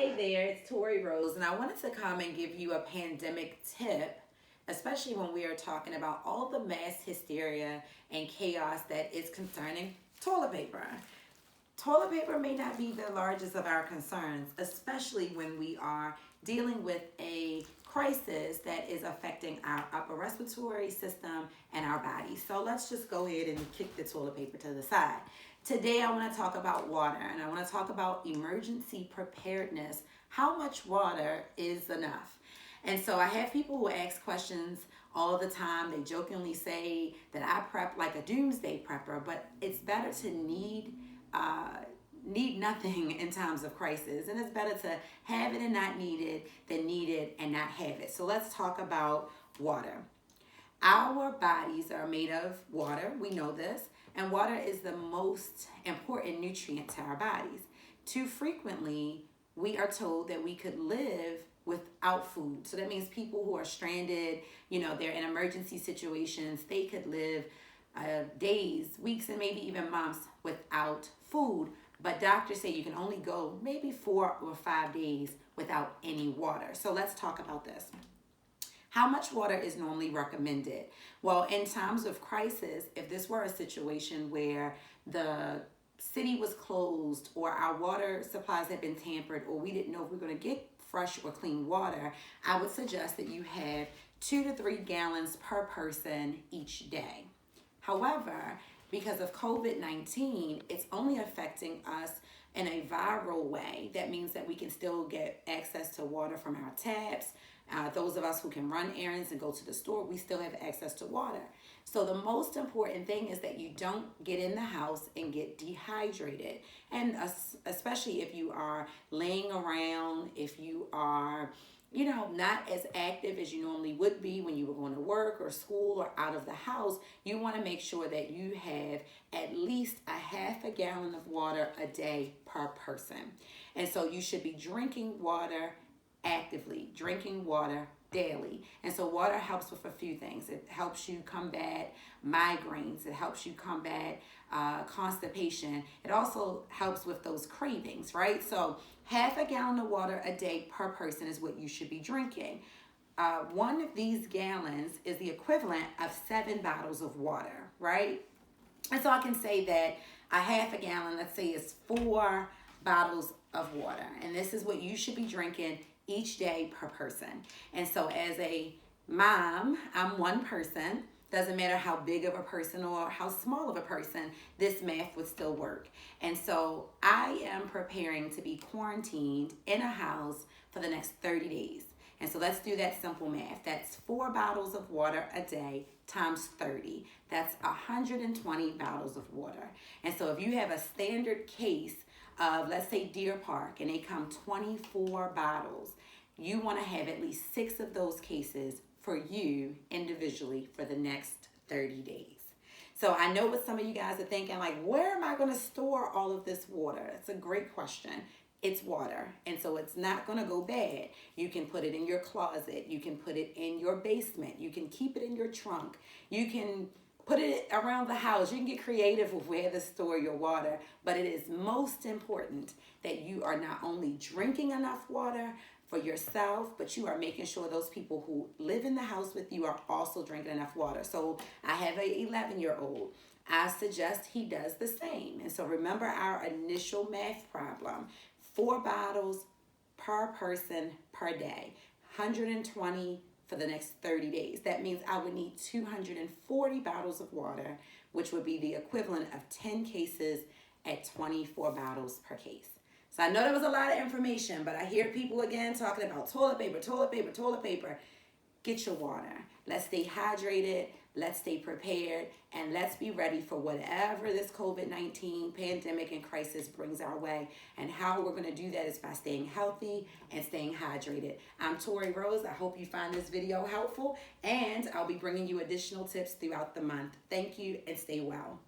Hey there, it's Tori Rose, and I wanted to come and give you a pandemic tip, especially when we are talking about all the mass hysteria and chaos that is concerning toilet paper. Toilet paper may not be the largest of our concerns, especially when we are dealing with a crisis that is affecting our upper respiratory system and our body. So let's just go ahead and kick the toilet paper to the side. Today I want to talk about water, and I want to talk about emergency preparedness. How much water is enough? And so I have people who ask questions all the time. They jokingly say that I prep like a doomsday prepper, but it's better to need nothing in times of crisis, and it's better to have it and not need it than need it and not have it. So let's talk about water. Our bodies are made of water, we know this, and water is the most important nutrient to our bodies. Too frequently, we are told that we could live without food. So that means people who are stranded, they're in emergency situations, they could live days, weeks, and maybe even months without food. But doctors say you can only go maybe 4 or 5 days without any water. So let's talk about this. How much water is normally recommended? Well, in times of crisis, if this were a situation where the city was closed or our water supplies had been tampered or we didn't know if we were going to get fresh or clean water, I would suggest that you have 2 to 3 gallons per person each day. However, because of COVID-19, it's only affecting us in a viral way. That means that we can still get access to water from our taps. Those of us who can run errands and go to the store, we still have access to water. So the most important thing is that you don't get in the house and get dehydrated. And especially if you are laying around, if you are not as active as you normally would be when you were going to work or school or out of the house, you want to make sure that you have at least a half a gallon of water a day per person. And so you should be drinking water actively, drinking water daily. And so water helps with a few things. It helps you combat migraines. It helps you combat constipation. It also helps with those cravings, right? So half a gallon of water a day per person is what you should be drinking. One of these gallons is the equivalent of 7 bottles of water, right? And so I can say that a half a gallon, let's say, is 4 bottles of water. And this is what you should be drinking each day per person. And so as a mom, I'm one person. Doesn't matter how big of a person or how small of a person, this math would still work. And so I am preparing to be quarantined in a house for the next 30 days. And so let's do that simple math. That's 4 bottles of water a day times 30. That's 120 bottles of water. And so if you have a standard case of, let's say, Deer Park, and they come 24 bottles, you want to have at least 6 of those cases for you individually for the next 30 days. So I know what some of you guys are thinking, like, where am I going to store all of this water? That's a great question. It's water, and so it's not going to go bad. You can put it in your closet. You can put it in your basement. You can keep it in your trunk. You can put it around the house. You can get creative with where to store your water, but it is most important that you are not only drinking enough water for yourself, but you are making sure those people who live in the house with you are also drinking enough water. So I have an 11-year-old. I suggest he does the same. And so remember our initial math problem. 4 bottles per person per day, 120 for the next 30 days. That means I would need 240 bottles of water, which would be the equivalent of 10 cases at 24 bottles per case. So I know that was a lot of information, but I hear people again talking about toilet paper, toilet paper, toilet paper. Get your water. Let's stay hydrated. Let's stay prepared. And let's be ready for whatever this COVID-19 pandemic and crisis brings our way. And how we're going to do that is by staying healthy and staying hydrated. I'm Tori Rose. I hope you find this video helpful. And I'll be bringing you additional tips throughout the month. Thank you and stay well.